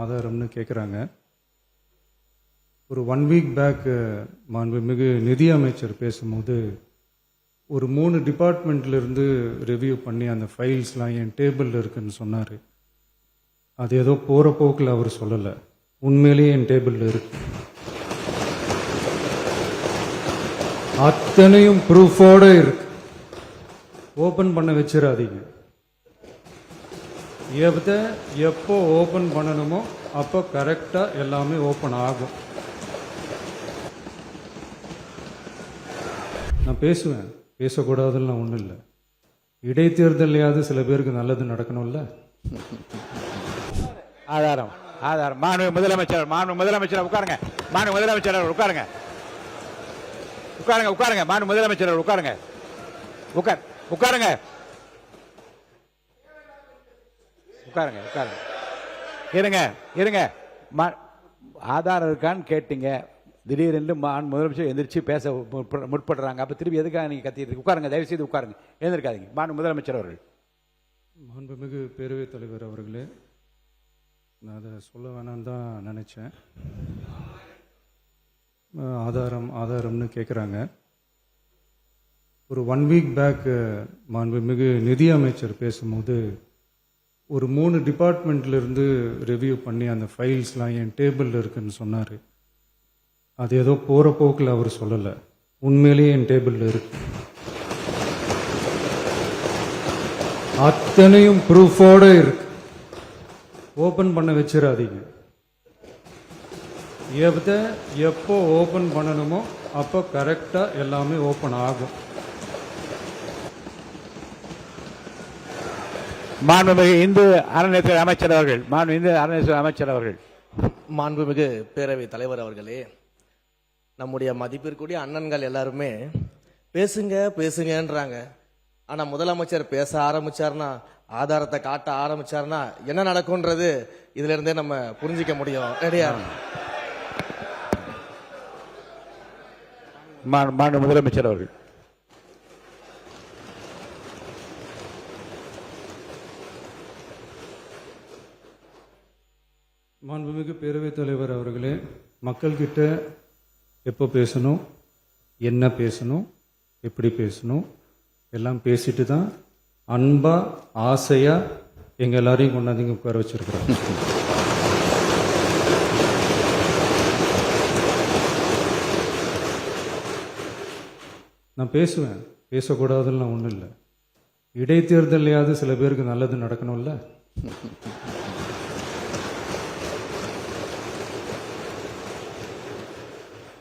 ஆதாரம்னு கேட்குறாங்க. ஒரு 1 week back மாண்புமிகு நிதி அமைச்சர் பேசும்போது ஒரு 3 டிபார்ட்மெண்ட்லேருந்து ரிவ்யூ பண்ணி அந்த ஃபைல்ஸ்லாம் என் டேபிளில் இருக்குன்னு சொன்னார். அது ஏதோ போகிற போக்கில் அவர் சொல்லலை, உண்மையிலேயே என் டேபிளில் இருக்கு. அத்தனையும் ப்ரூஃபோடு இருக்கு. ஓப்பன் பண்ண வச்சிடாதீங்க. எப்போ ஓப்பன் பண்ணணுமோ அப்போ கரெக்டாக எல்லாமே ஓப்பன் ஆகும். நான் பேசுவேன், பேசக்கூடாதுன்னு ஒன்றும் இல்லை. இடைத்தேர்தலையாவது சில பேருக்கு நல்லது நடக்கணும்ல. ஆதாரம் ஆதாரம் மாண்பு முதலமைச்சர் உட்காருங்க. மாண்பு முதலமைச்சர் உட்காருங்க. உட்காருங்க. மாண்பு முதலமைச்சர் உட்காருங்க. உட்காருங்க. இருங்க. ஆதாரம் இருக்கான்னு கேட்டீங்க. திடீரென்று முதலமைச்சர் எந்திரிச்சு பேச முற்படுறாங்க. அப்ப திருப்பி எதுக்காக நீங்க கத்திட்டு உட்காருங்க. தயவு செய்து உட்காருங்க, எழுந்திருக்காதீங்க. மாண்பு முதலமைச்சர் அவர்கள். மாண்புமிகு பேரவைத் தலைவர் அவர்களே, நான் அதை சொல்ல வேணான்னு தான் நினச்சேன். ஆதாரம்னு கேட்குறாங்க. ஒரு 1 வீக் பேக் மாண்புமிகு நிதி அமைச்சர் பேசும்போது ஒரு 3 டிபார்ட்மெண்ட்லேருந்து ரிவ்யூ பண்ணி அந்த ஃபைல்ஸ்லாம் என் டேபிளில் இருக்குன்னு சொன்னார். அது ஏதோ போகிற போக்கில் அவர் சொல்லலை, உண்மையிலேயே என் டேபிளில் இருக்கு. அத்தனையும் ப்ரூஃபோடு இருக்கு. ஓப்பன் பண்ண வச்சிடாதீங்க. எப்போ ஓப்பன் பண்ணணுமோ அப்போ கரெக்டாக எல்லாமே ஓப்பன் ஆகும். மாண்புமிகு இந்து அறநிலையத்துறை அமைச்சர் அவர்கள். மாண்புமிகு பேரவை தலைவர் அவர்களே, நம்முடைய மதிப்பிற்குரிய அண்ணன்கள் எல்லாருமே பேசுங்கன்றாங்க. ஆனா முதலமைச்சர் பேச ஆரம்பிச்சார்னா, ஆதாரத்தை காட்ட ஆரம்பிச்சார்னா என்ன நடக்கும்ன்றது இதுல இருந்தே நம்ம புரிஞ்சிக்க முடியும். ரெடியா? மாண்பு முதலமைச்சர் அவர்கள். மாண்புமிகு பேரவைத் தலைவர் அவர்களே, மக்கள்கிட்ட எப்போ பேசணும், என்ன பேசணும், எப்படி பேசணும் எல்லாம் பேசிட்டு தான் அன்பா ஆசையா எங்க எல்லாரையும் கொண்டாந்து உட்கார வச்சிருக்கிறோம். நான் பேசுவேன், பேசக்கூடாதுன்னு ஒன்றும் இல்லை. இடைத்தேர்தலையாவது சில பேருக்கு நல்லது நடக்கணும்ல.